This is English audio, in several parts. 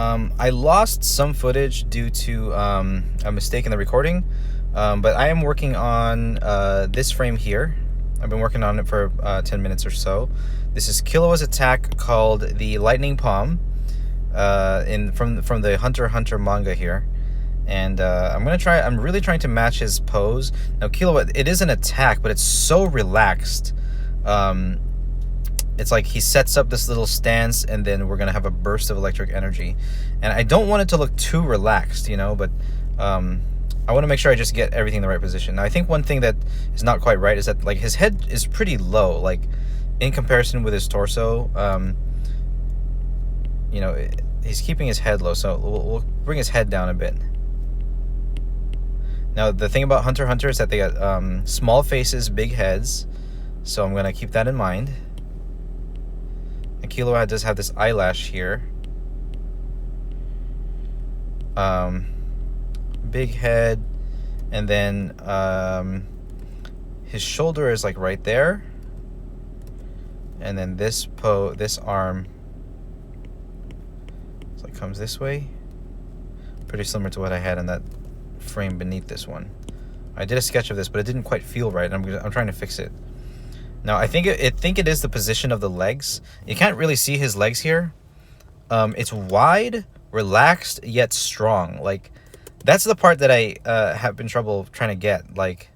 I lost some footage due to a mistake in the recording, but I am working on this frame here. I've been working on it for 10 minutes or so. This is Killua's attack called the Lightning Palm from the Hunter x Hunter manga here. And I'm really trying to match his pose. Now Killua, it is an attack, but it's so relaxed. It's like he sets up this little stance and then we're gonna have a burst of electric energy, and I don't want it to look too relaxed, but I want to make sure I just get everything in the right position. Now I think one thing that is not quite right is that like his head is pretty low, like in comparison with his torso. He's keeping his head low, so we'll bring his head down a bit. Now the thing about Hunter x Hunter is that they got small faces, big heads, so I'm gonna keep that in mind. And Killua does have this eyelash here. Big head, and then his shoulder is like right there, and then this arm so it comes this way, pretty similar to what I had in that frame beneath this one. I did a sketch of this, but it didn't quite feel right. I'm trying to fix it. Now I think it is the position of the legs. You can't really see his legs here. It's wide, relaxed, yet strong. Like, that's the part that I have been trouble trying to get. Like,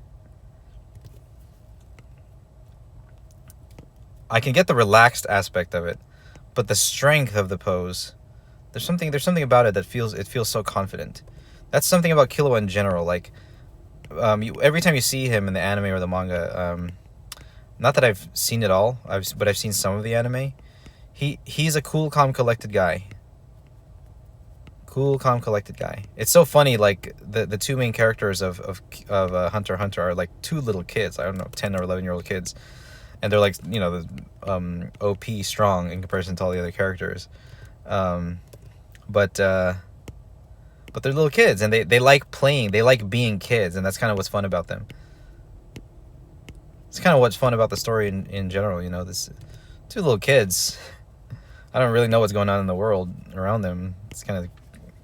I can get the relaxed aspect of it, but the strength of the pose, there's something about it that feels so confident. That's something about Killua in general. Like, every time you see him in the anime or the manga, not that I've seen it all, but I've seen some of the anime. He's a cool, calm, collected guy. Cool, calm, collected guy. It's so funny. Like the two main characters of Hunter x Hunter are like two little kids. I don't know, 10 or 11-year-old kids, and they're like the OP strong in comparison to all the other characters. But they're little kids, and they like playing. They like being kids, and that's kind of what's fun about them. It's kind of what's fun about the story in general. This two little kids. I don't really know what's going on in the world around them. It's kind of a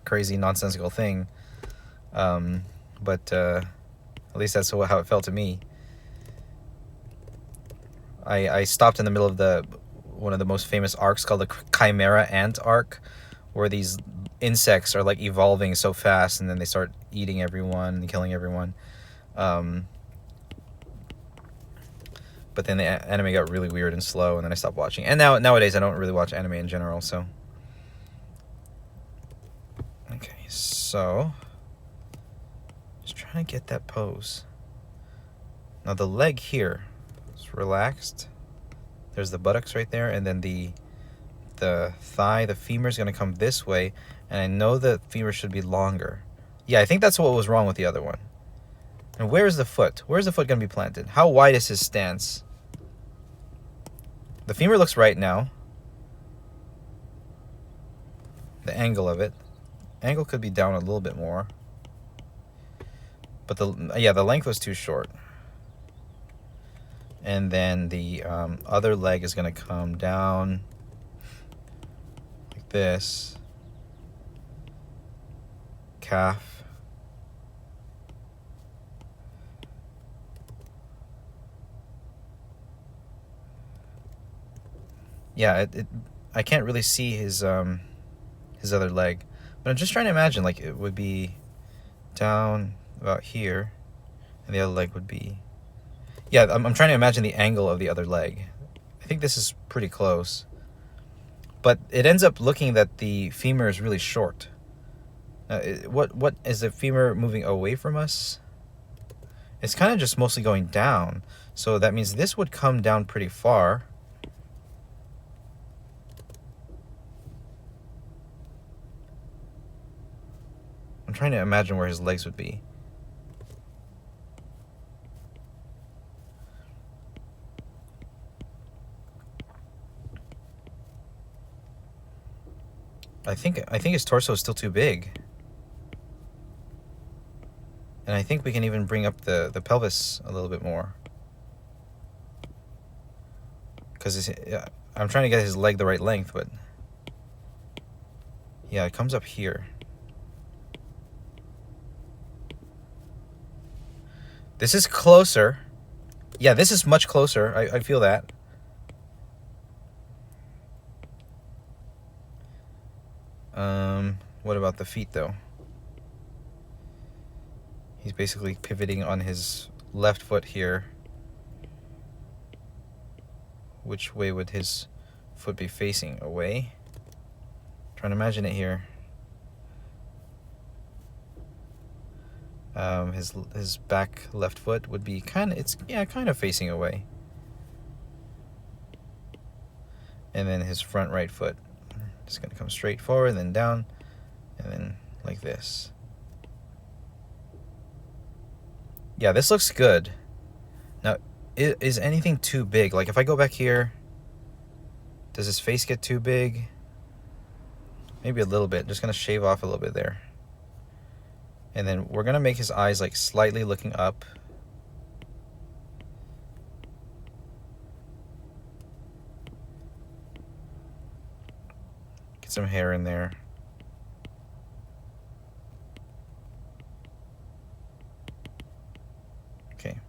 crazy, nonsensical thing. But at least that's how it felt to me. I stopped in the middle of one of the most famous arcs called the Chimera Ant arc, where these insects are like evolving so fast, and then they start eating everyone and killing everyone. But then the anime got really weird and slow, and then I stopped watching. And nowadays I don't really watch anime in general, so. Okay, so just trying to get that pose. Now the leg here is relaxed. There's the buttocks right there, and then the thigh, the femur is going to come this way, and I know the femur should be longer. Yeah, I think that's what was wrong with the other one. And where is the foot? Where's the foot going to be planted? How wide is his stance? The femur looks right now. The angle of it. Angle could be down a little bit more. But the length was too short. And then the other leg is going to come down like this. Calf. Yeah, I can't really see his other leg, but I'm just trying to imagine, like, it would be down about here, and the other leg would be, yeah, I'm trying to imagine the angle of the other leg. I think this is pretty close, but it ends up looking that the femur is really short. What is the femur moving away from us? It's kind of just mostly going down, so that means this would come down pretty far. I'm trying to imagine where his legs would be. I think his torso is still too big. And I think we can even bring up the pelvis a little bit more. Because I'm trying to get his leg the right length, but Yeah, it comes up here. This is closer. Yeah, this is much closer. I feel that. What about the feet, though? He's basically pivoting on his left foot here. Which way would his foot be facing? Away? Trying to imagine it here. His back left foot would be kind of facing away. And then his front right foot is going to come straight forward, then down, and then like this. Yeah, this looks good. Now, is anything too big? Like if I go back here, does his face get too big? Maybe a little bit. Just going to shave off a little bit there. And then we're going to make his eyes like slightly looking up. Get some hair in there. Okay.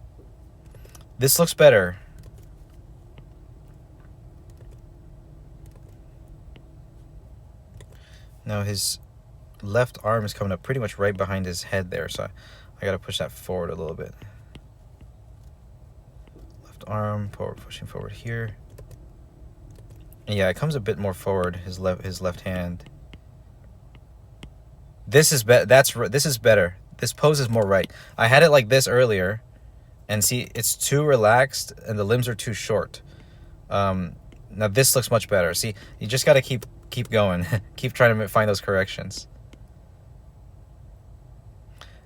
This looks better. Now his left arm is coming up pretty much right behind his head there, so I gotta push that forward a little bit. Left arm pushing forward here. And yeah, it comes a bit more forward. His left hand. This is this is better. This pose is more right. I had it like this earlier, and see, it's too relaxed and the limbs are too short. Now this looks much better. See, you just gotta keep going. Keep trying to find those corrections.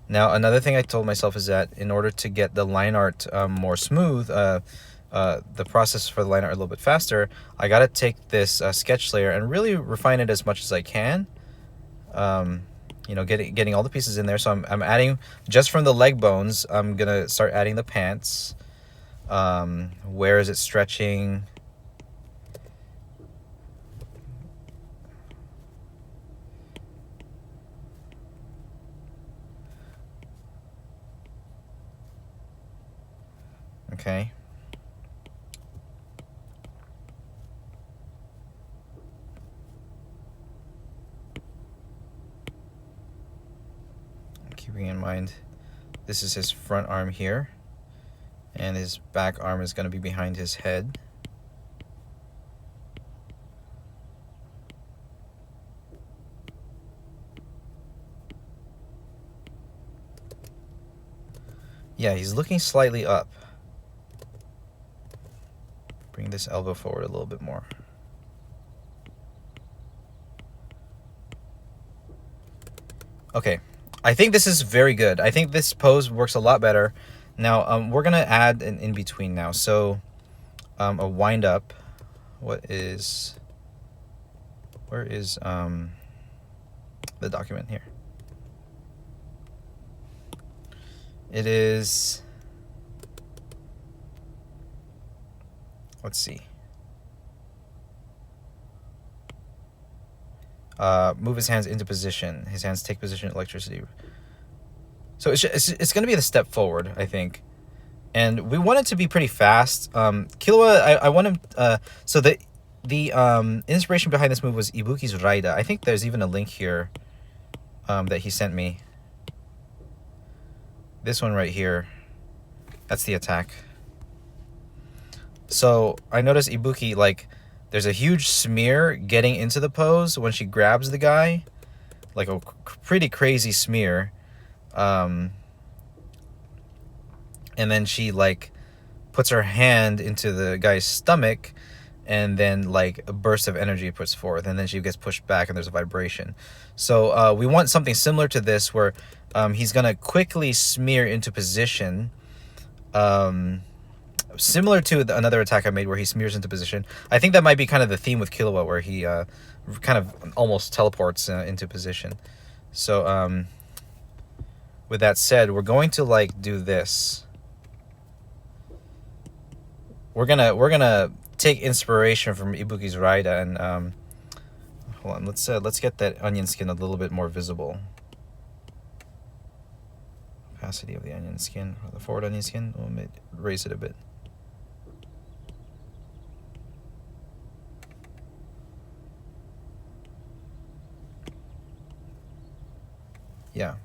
Now, another thing I told myself is that in order to get the line art more smooth, the process for the line art a little bit faster, I got to take this sketch layer and really refine it as much as I can. You know, getting all the pieces in there. So I'm adding, just from the leg bones, I'm going to start adding the pants. Where is it stretching? Okay. Keeping in mind, this is his front arm here, and his back arm is going to be behind his head. Yeah, he's looking slightly up. Bring this elbow forward a little bit more. Okay, I think this is very good. I think this pose works a lot better. Now, we're gonna add an in-between now. So, a wind up. Where is the document here? It is, let's see. Move his hands into position. His hands take position, electricity. So it's going to be the step forward, I think. And we want it to be pretty fast. Killua, I want him... so the inspiration behind this move was Ibuki's Raida. I think there's even a link here that he sent me. This one right here. That's the attack. So I noticed Ibuki, like, there's a huge smear getting into the pose when she grabs the guy. Like a pretty crazy smear. And then she, like, puts her hand into the guy's stomach, and then, like, a burst of energy puts forth, and then she gets pushed back and there's a vibration. So we want something similar to this, where he's gonna quickly smear into position, similar to another attack I made where he smears into position. I think that might be kind of the theme with Killua, where he kind of almost teleports into position. So with that said, we're going to, like, do this. We're gonna take inspiration from Ibuki's Raida, and Hold on, let's get that onion skin a little bit more visible. Opacity of the onion skin, or the forward onion skin. We'll raise it a bit. Yeah.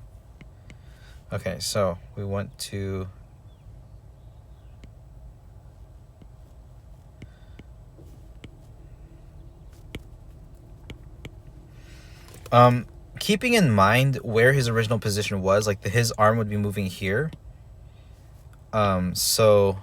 Okay, so we want to keeping in mind where his original position was, like his arm would be moving here. So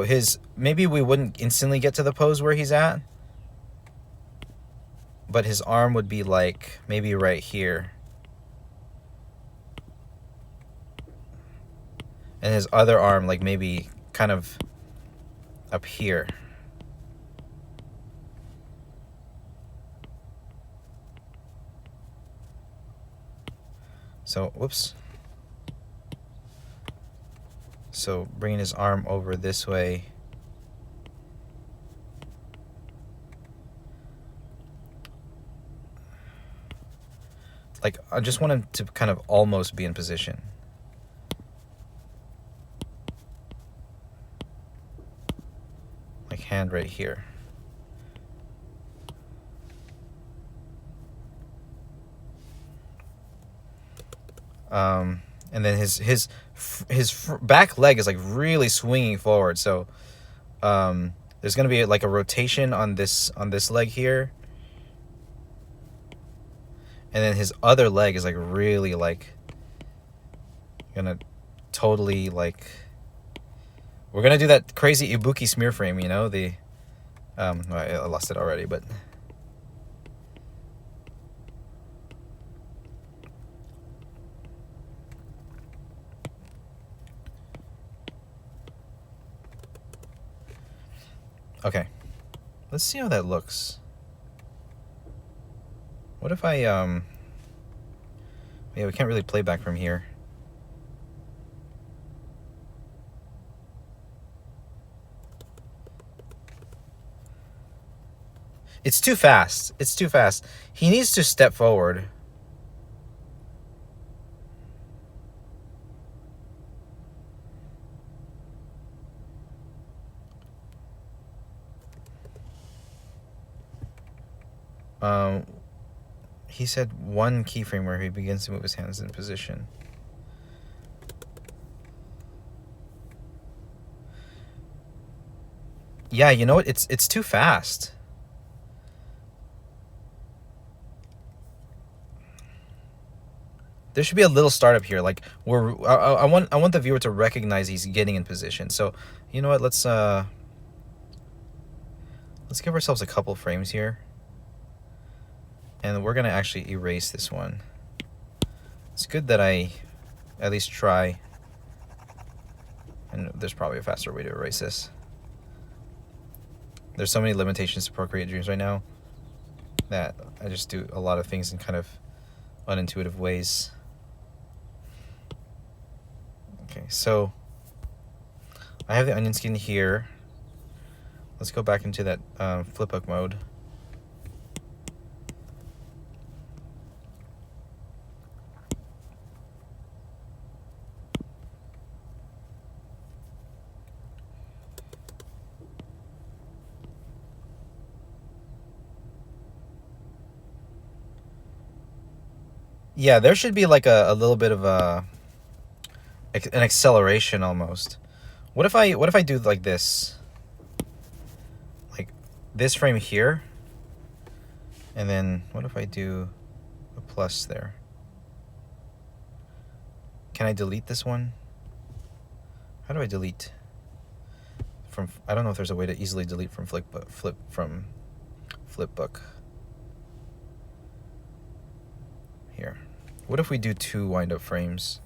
his, maybe we wouldn't instantly get to the pose where he's at, but his arm would be like maybe right here. And his other arm like maybe kind of up here. So, whoops. So bringing his arm over this way. Like, I just want him to kind of almost be in position. Like hand right here. And then his back leg is like really swinging forward. So there's gonna be like a rotation on this leg here, and then his other leg is like really like gonna totally like, we're gonna do that crazy Ibuki smear frame, you know, the I lost it already, but okay, let's see how that looks. What if I yeah, we can't really play back from here. It's too fast. It's too fast. He needs to step forward. He said one keyframe where he begins to move his hands in position. Yeah, you know what? It's too fast. There should be a little startup here. Like I want the viewer to recognize he's getting in position. So, you know what? Let's give ourselves a couple frames here. And we're gonna actually erase this one. It's good that I at least try. And there's probably a faster way to erase this. There's so many limitations to Procreate Dreams right now that I just do a lot of things in kind of unintuitive ways. Okay, so I have the onion skin here. Let's go back into that flipbook mode. Yeah, there should be like a little bit of an acceleration almost. What if I do like this? Like this frame here. And then what if I do a plus there? Can I delete this one? How do I delete? I don't know if there's a way to easily delete from flipbook. Here. What if we do 2 wind-up frames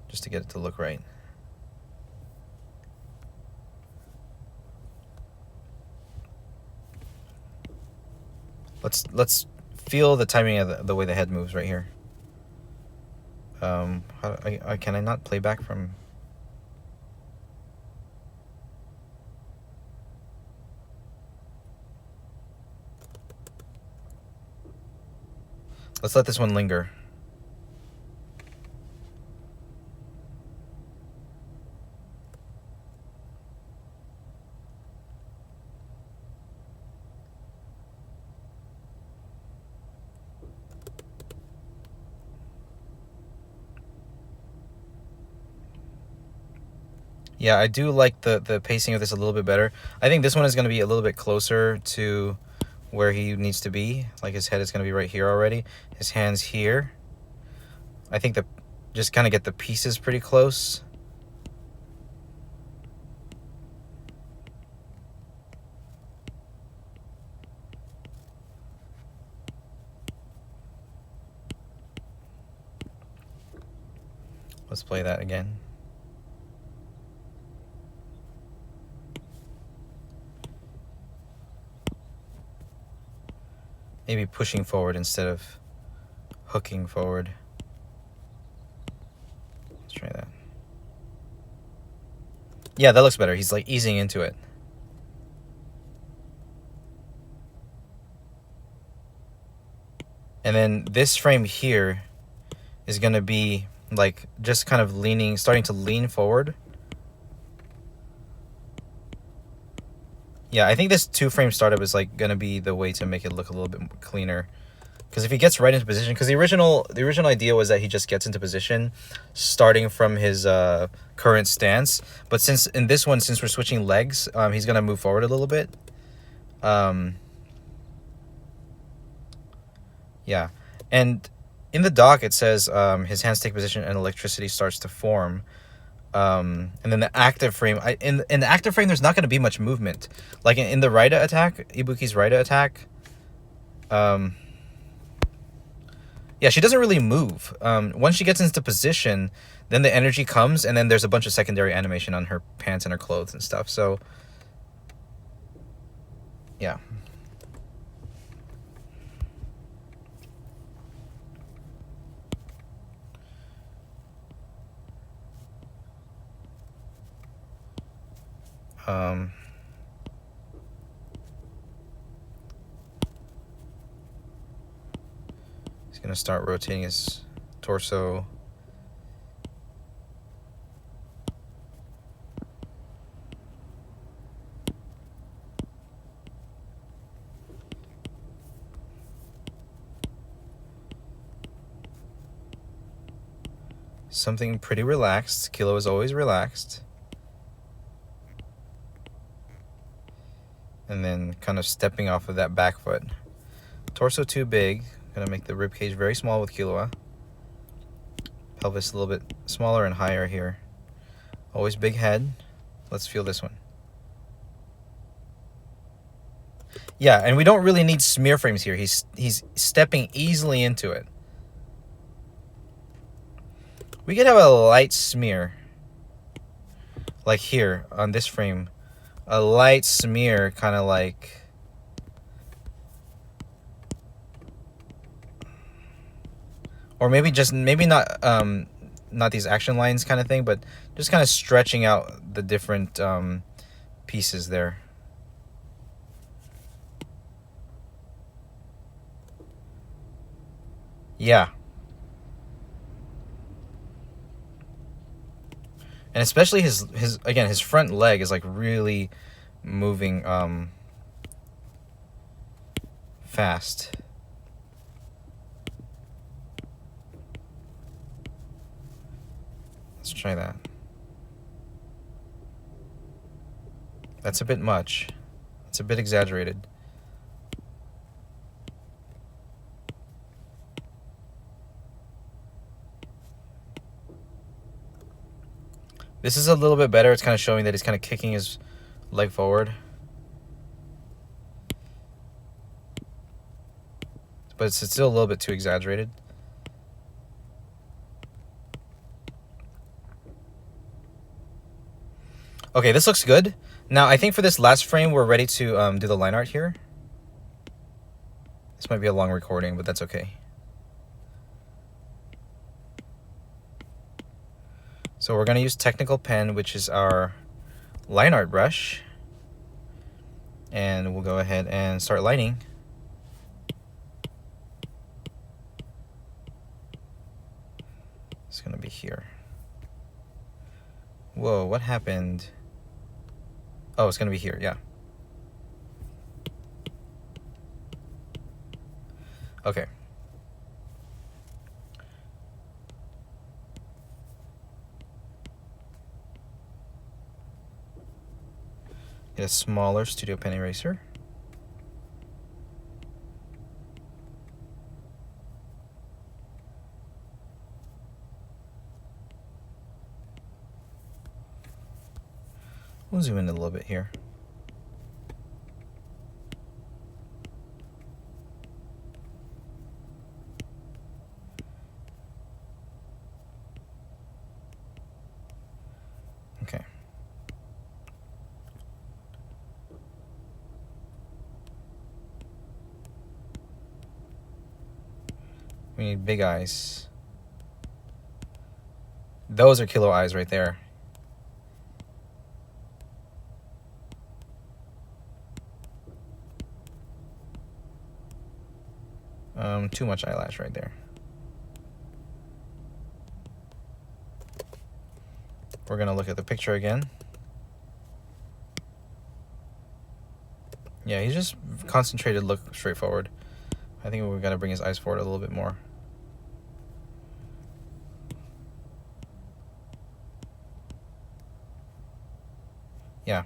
just to get it to look right? Let's feel the timing of the way the head moves right here. Can I not play back from Let's let this one linger. Yeah, I do like the pacing of this a little bit better. I think this one is going to be a little bit closer to where he needs to be. Like his head is going to be right here already. His hands here. I think just kind of get the pieces pretty close. Let's play that again. Maybe pushing forward instead of hooking forward. Let's try that. Yeah, that looks better. He's like easing into it. And then this frame here is going to be like just kind of leaning, starting to lean forward. Yeah, I think this 2-frame startup is like going to be the way to make it look a little bit cleaner. Because if he gets right into position, because the original idea was that he just gets into position starting from his current stance. But since in this one, since we're switching legs, he's going to move forward a little bit. Yeah. And in the doc, it says his hands take position and electricity starts to form. And then the active frame, in the active frame, there's not going to be much movement. Like in the Raida attack, Ibuki's Raida attack, yeah, she doesn't really move. Once she gets into position, then the energy comes, and then there's a bunch of secondary animation on her pants and her clothes and stuff. So, yeah. He's gonna start rotating his torso. Something pretty relaxed. Killua is always relaxed. And then kind of stepping off of that back foot. Torso too big. Gonna make the ribcage very small with Killua. Pelvis a little bit smaller and higher here. Always big head. Let's feel this one. Yeah, and we don't really need smear frames here. He's stepping easily into it. We could have a light smear. Like here on this frame. A light smear, kind of like, or maybe not not these action lines kind of thing, but just kind of stretching out the different pieces there. Yeah. And especially his front leg is like really moving fast. Let's try that. That's a bit much. It's a bit exaggerated. This is a little bit better. It's kind of showing that he's kind of kicking his leg forward. But it's still a little bit too exaggerated. Okay, this looks good. Now, I think for this last frame, we're ready to do the line art here. This might be a long recording, but that's okay. So we're going to use Technical Pen, which is our line art brush. And we'll go ahead and start lining. gonna be here. Whoa, what happened? Oh, it's gonna be here, yeah. Okay. Get a smaller studio pen eraser. We'll zoom in a little bit here. Okay. We need big eyes. Those are Killua eyes right there. Too much eyelash right there. We're gonna look at the picture again. Yeah, he's just concentrated, look straightforward. I think we're gonna bring his eyes forward a little bit more. Yeah.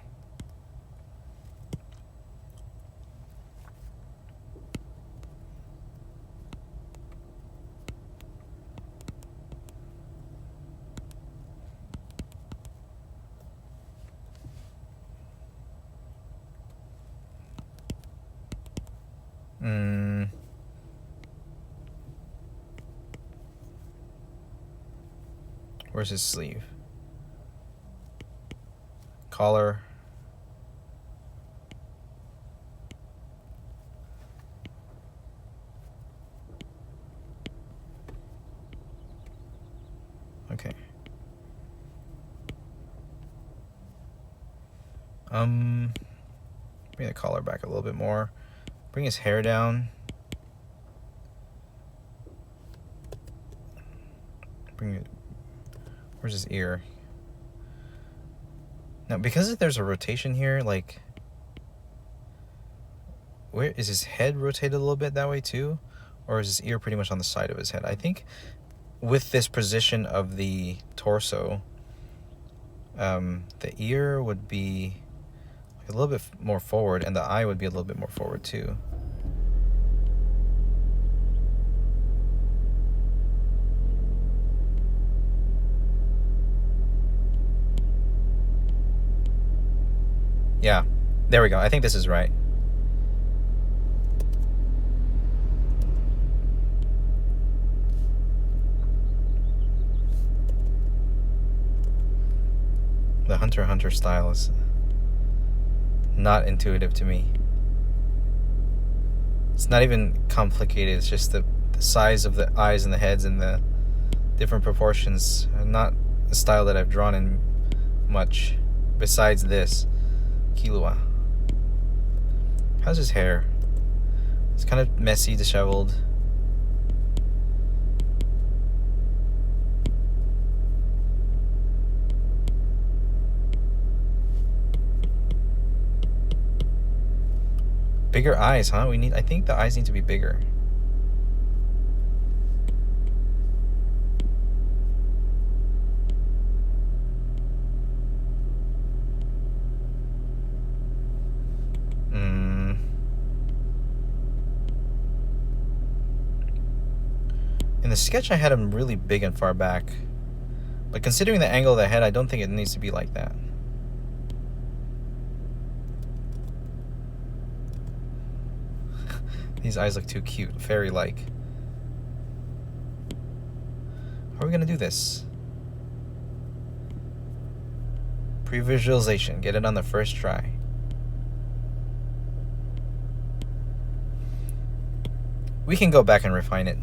Where's his sleeve? Collar. Okay. Bring the collar back a little bit more. Bring his hair down. Bring it. Where's his ear? Now, because there's a rotation here, like, where is his head rotated a little bit that way too? Or is his ear pretty much on the side of his head? I think with this position of the torso, the ear would be a little bit more forward, and the eye would be a little bit more forward too. Yeah, there we go. I think this is right. The Hunter x Hunter style is not intuitive to me. It's not even complicated. It's just the size of the eyes and the heads and the different proportions. Not a style that I've drawn in much besides this. Killua. How's his hair? It's kind of messy, disheveled. Bigger eyes, huh? I think the eyes need to be bigger. In the sketch, I had him really big and far back. But considering the angle of the head, I don't think it needs to be like that. These eyes look too cute, fairy-like. How are we gonna do this? Pre-visualization, get it on the first try. We can go back and refine it.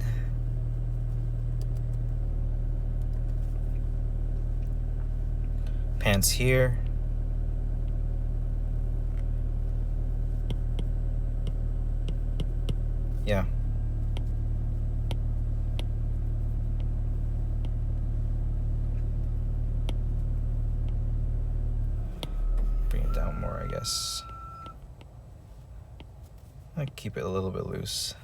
Pants here. Yeah. Bring it down more, I guess. I keep it a little bit loose.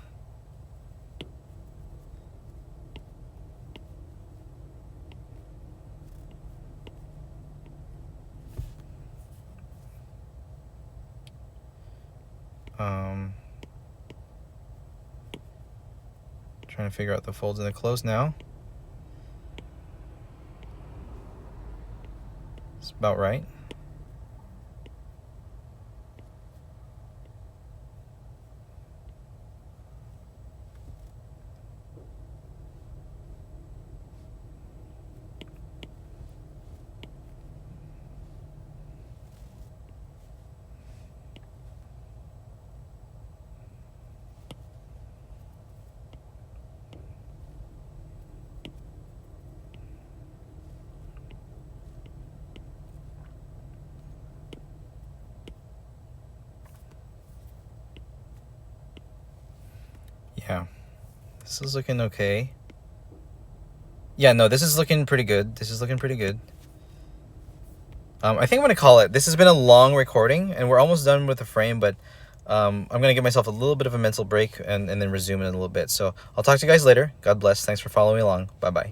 Trying to figure out the folds and the close now. It's about right. Yeah, this is looking okay. Yeah, no, this is looking pretty good. This is looking pretty good. I think I'm going to call it. This has been a long recording, and we're almost done with the frame, but I'm going to give myself a little bit of a mental break and then resume in a little bit. So I'll talk to you guys later. God bless. Thanks for following along. Bye-bye.